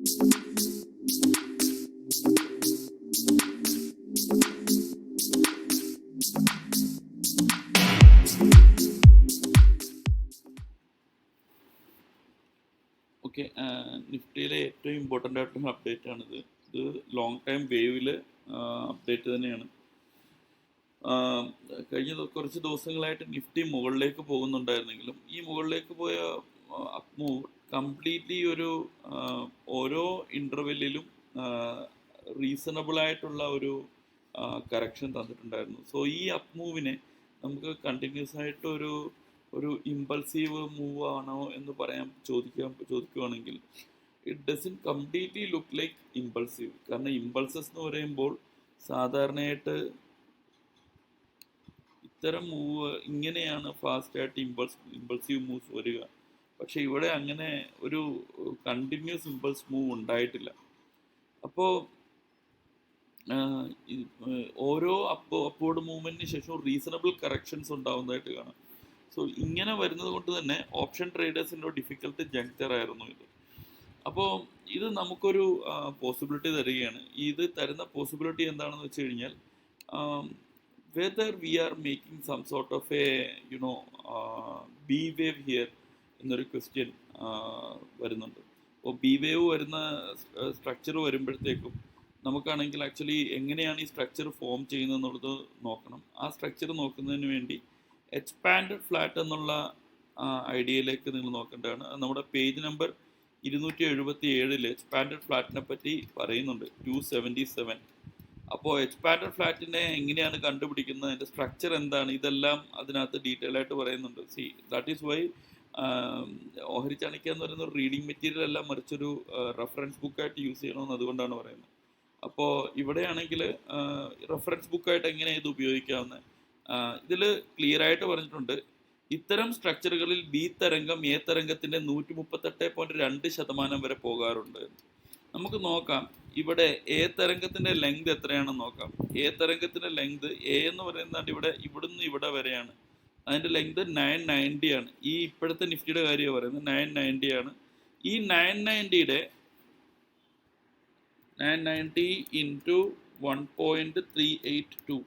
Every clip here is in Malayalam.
ഓക്കെ, നിഫ്റ്റിയിലെ ഏറ്റവും ഇമ്പോർട്ടൻ്റ് ആയിട്ടുള്ള അപ്ഡേറ്റ് ആണിത്. ഇത് ലോങ് ടൈം വേവിൽ അപ്ഡേറ്റ് തന്നെയാണ്. കഴിഞ്ഞ കുറച്ച് ദിവസങ്ങളായിട്ട് നിഫ്റ്റി മുകളിലേക്ക് പോകുന്നുണ്ടായിരുന്നെങ്കിലും ഈ മുകളിലേക്ക് പോയ അപ് മൂവ് കംപ്ലീറ്റ്ലി ഒരു ഓരോ ഇൻ്റർവെല്ലിലും റീസണബിൾ ആയിട്ടുള്ള ഒരു കറക്ഷൻ തന്നിട്ടുണ്ടായിരുന്നു. സോ ഈ അപ് മൂവിനെ നമുക്ക് കണ്ടിന്യൂസ് ആയിട്ട് ഒരു ഇമ്പൾസീവ് മൂവ് ആണോ എന്ന് ചോദിക്കുകയാണെങ്കിൽ it doesn't completely look like impulsive. കാരണം ഇമ്പൾസസ് എന്ന് പറയുമ്പോൾ സാധാരണയായിട്ട് ഇത്തരം മൂവ് ഇങ്ങനെയാണ് ഫാസ്റ്റായിട്ട് ഇമ്പൾസീവ് മൂവ്സ് വരിക. പക്ഷെ ഇവിടെ അങ്ങനെ ഒരു കണ്ടിന്യൂസ് ഇമ്പൾസ് മൂവ് ഉണ്ടായിട്ടില്ല. അപ്പോൾ ഓരോ അപ്വേർഡ് മൂവ്മെന്റിന് ശേഷം റീസണബിൾ കറക്ഷൻസ് ഉണ്ടാവുന്നതായിട്ട് കാണാം. സോ ഇങ്ങനെ വരുന്നത് കൊണ്ട് തന്നെ ഓപ്ഷൻ ട്രേഡേഴ്സിൻ്റെ ഡിഫിക്കൽട്ട് ജങ്ക്ചർ ആയിരുന്നു ഇത്. അപ്പോൾ ഇത് നമുക്കൊരു പോസിബിലിറ്റി തരികയാണ്. ഇത് തരുന്ന പോസിബിലിറ്റി എന്താണെന്ന് വെച്ച് കഴിഞ്ഞാൽ whether we are making some sort of a B wave here എന്നൊരു ക്വസ്റ്റ്യൻ വരുന്നുണ്ട്. അപ്പോൾ ബി വേവ് വരുന്ന സ്ട്രക്ചർ വരുമ്പോഴത്തേക്കും നമുക്കാണെങ്കിൽ ആക്ച്വലി എങ്ങനെയാണ് ഈ സ്ട്രക്ചർ ഫോം ചെയ്യുന്നത് എന്നുള്ളത് നോക്കണം. ആ സ്ട്രക്ചർ നോക്കുന്നതിന് വേണ്ടി എക്സ്പാൻഡ് ഫ്ലാറ്റ് എന്നുള്ള ഐഡിയയിലേക്ക് നിങ്ങൾ നോക്കേണ്ടതാണ്. നമ്മുടെ പേജ് നമ്പർ 277 എക്സ്പാൻഡ് ഫ്ലാറ്റിനെ പറ്റി പറയുന്നുണ്ട്, 277. അപ്പോൾ എക്സ്പാൻഡ് ഫ്ലാറ്റിനെ എങ്ങനെയാണ് കണ്ടുപിടിക്കുന്നത്, അതിൻ്റെ സ്ട്രക്ചർ എന്താണ്, ഇതെല്ലാം അതിനകത്ത് ഡീറ്റെയിൽ ആയിട്ട് പറയുന്നുണ്ട്. ദാറ്റ് ഈസ് വൈ ഓഹരി ചാണക്യ എന്ന് പറയുന്ന ഒരു റീഡിങ് മെറ്റീരിയൽ അല്ല, മറിച്ചൊരു റെഫറൻസ് ബുക്കായിട്ട് യൂസ് ചെയ്യണമെന്ന് അതുകൊണ്ടാണ് പറയുന്നത്. അപ്പോൾ ഇവിടെയാണെങ്കിൽ റെഫറൻസ് ബുക്കായിട്ട് എങ്ങനെയാണ് ഇത് ഉപയോഗിക്കാവുന്നത്, ഇതിൽ ക്ലിയർ ആയിട്ട് പറഞ്ഞിട്ടുണ്ട്. ഇത്തരം സ്ട്രക്ചറുകളിൽ ബി തരംഗം എ തരംഗത്തിൻ്റെ 138.2% വരെ പോകാറുണ്ട്. നമുക്ക് നോക്കാം ഇവിടെ എ തരംഗത്തിൻ്റെ ലെങ്ത് എത്രയാണെന്ന് നോക്കാം. എ തരംഗത്തിൻ്റെ ലെങ്ത് എ എന്ന് പറയുന്നത് ഇവിടുന്ന് ഇവിടെ വരെയാണ്. അതിൻ്റെ ലെങ്ത് 990 ആണ്. ഈ ഇപ്പോഴത്തെ നിഫ്റ്റിയുടെ കാര്യമാണ് പറയുന്നത്, 990 ആണ്. ഈ 990 ഇൻറ്റു 1.382,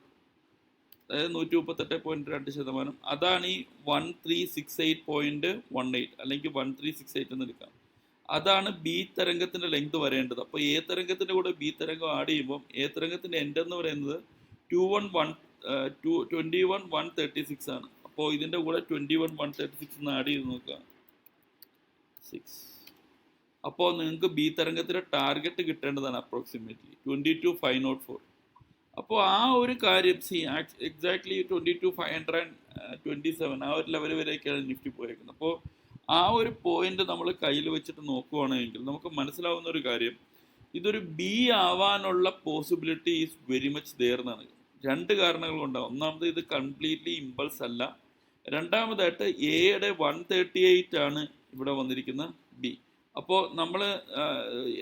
അതായത് 138.2%. അതാണ് ഈ 1368.18 അല്ലെങ്കിൽ 1368 എന്ന് എടുക്കാം. അതാണ് ബി തരംഗത്തിൻ്റെ ലെങ്ത് വരേണ്ടത്. അപ്പോൾ എ തരംഗത്തിൻ്റെ കൂടെ ബി തരംഗം ആഡ് ചെയ്യുമ്പോൾ എ തരംഗത്തിൻ്റെ എൻഡ് എന്ന് പറയുന്നത് 21,136 ആണ്. അപ്പോൾ ഇതിൻ്റെ കൂടെ 21,136 എന്ന് ആഡ് ചെയ്ത് നോക്കുക, 6. അപ്പോൾ നിങ്ങൾക്ക് ബി തരംഗത്തിൻ്റെ ടാർഗറ്റ് കിട്ടേണ്ടതാണ് അപ്രോക്സിമേറ്റ്ലി 22,504. അപ്പോൾ ആ ഒരു കാര്യം എക്സാക്ട്ലി 22,527 ആ ഒരു ലെവൽ വരെയൊക്കെയാണ് നിഫ്റ്റി പോയേക്കുന്നത്. അപ്പോൾ ആ ഒരു പോയിന്റ് നമ്മൾ കയ്യിൽ വെച്ചിട്ട് നോക്കുകയാണെങ്കിൽ നമുക്ക് മനസ്സിലാവുന്ന ഒരു കാര്യം, ഇതൊരു ബി ആവാനുള്ള possibility is very much there എന്നാണ്. രണ്ട് കാരണങ്ങൾ കൊണ്ടാണ്. ഒന്നാമത് ഇത് കംപ്ലീറ്റ്ലി ഇമ്പൾസ് അല്ല. രണ്ടാമതായിട്ട് എയുടെ 138 ആണ് ഇവിടെ വന്നിരിക്കുന്ന ബി. അപ്പോൾ നമ്മൾ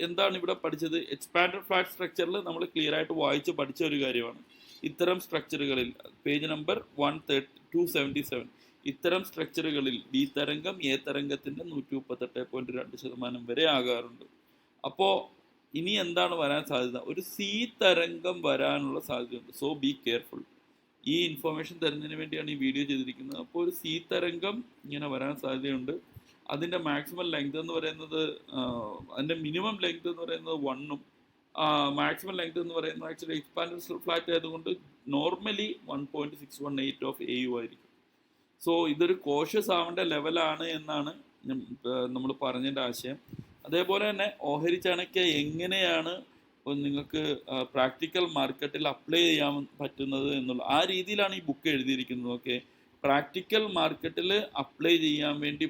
എന്താണ് ഇവിടെ പഠിച്ചത്, എക്സ്പാൻഡ് ഫ്ലാറ്റ് സ്ട്രക്ചറിൽ നമ്മൾ ക്ലിയർ ആയിട്ട് വായിച്ച് പഠിച്ച ഒരു കാര്യമാണ്. ഇത്തരം സ്ട്രക്ചറുകളിൽ പേജ് നമ്പർ 277 ഇത്തരം സ്ട്രക്ചറുകളിൽ ബി തരംഗം എ തരംഗത്തിൻ്റെ 138.2% വരെ ആകാറുണ്ട്. അപ്പോൾ ഇനി എന്താണ് വരാൻ സാധ്യത, ഒരു സി തരംഗം വരാനുള്ള സാധ്യതയുണ്ട്. So be careful. ഈ ഇൻഫർമേഷൻ തരുന്നതിന് വേണ്ടിയാണ് ഈ വീഡിയോ ചെയ്തിരിക്കുന്നത്. അപ്പോൾ ഒരു സി തരംഗം ഇങ്ങനെ വരാൻ സാധ്യതയുണ്ട്. അതിൻ്റെ മാക്സിമം ലെങ്ത് എന്ന് പറയുന്നത്, അതിൻ്റെ മിനിമം ലെങ്ത് എന്ന് പറയുന്നത് 1ഉം മാക്സിമം ലെങ്ത് എന്ന് പറയുന്നത് ആക്ച്വലി എക്സ്പാൻഡ് ഫ്ലാറ്റ് ആയതുകൊണ്ട് നോർമലി 1.618 ഓഫ് എ യു ആയിരിക്കും. സോ ഇതൊരു കോഷ്യസ് ആവേണ്ട ലെവലാണ് എന്നാണ് നമ്മൾ പറഞ്ഞതിൻ്റെ ആശയം. അതേപോലെ തന്നെ ഓഹരി ചാണക്യ എങ്ങനെയാണ് നിങ്ങൾക്ക് പ്രാക്ടിക്കൽ മാർക്കറ്റിൽ അപ്ലൈ ചെയ്യാൻ പറ്റുന്നത് എന്നുള്ള ആ രീതിയിലാണ് ഈ ബുക്ക് എഴുതിയിരിക്കുന്നത്. ഓക്കെ, പ്രാക്ടിക്കൽ മാർക്കറ്റിൽ അപ്ലൈ ചെയ്യാൻ വേണ്ടി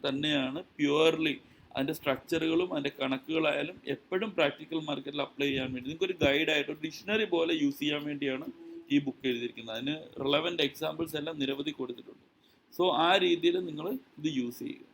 തന്നെയാണ് പ്യുവർലി. അതിൻ്റെ സ്ട്രക്ചറുകളും അതിൻ്റെ കണക്കുകളായാലും എപ്പോഴും പ്രാക്ടിക്കൽ മാർക്കറ്റിൽ അപ്ലൈ ചെയ്യാൻ വേണ്ടി നിങ്ങൾക്കൊരു ഗൈഡായിട്ട് ഒരു ഡിക്ഷണറി പോലെ യൂസ് ചെയ്യാൻ വേണ്ടിയാണ് ഈ ബുക്ക് എഴുതിയിരിക്കുന്നത്. അതിന് റിലവൻറ്റ് എക്സാമ്പിൾസ് എല്ലാം നിരവധി കൊടുത്തിട്ടുണ്ട്. സോ ആ രീതിയിൽ നിങ്ങൾ ഇത് യൂസ് ചെയ്യുക.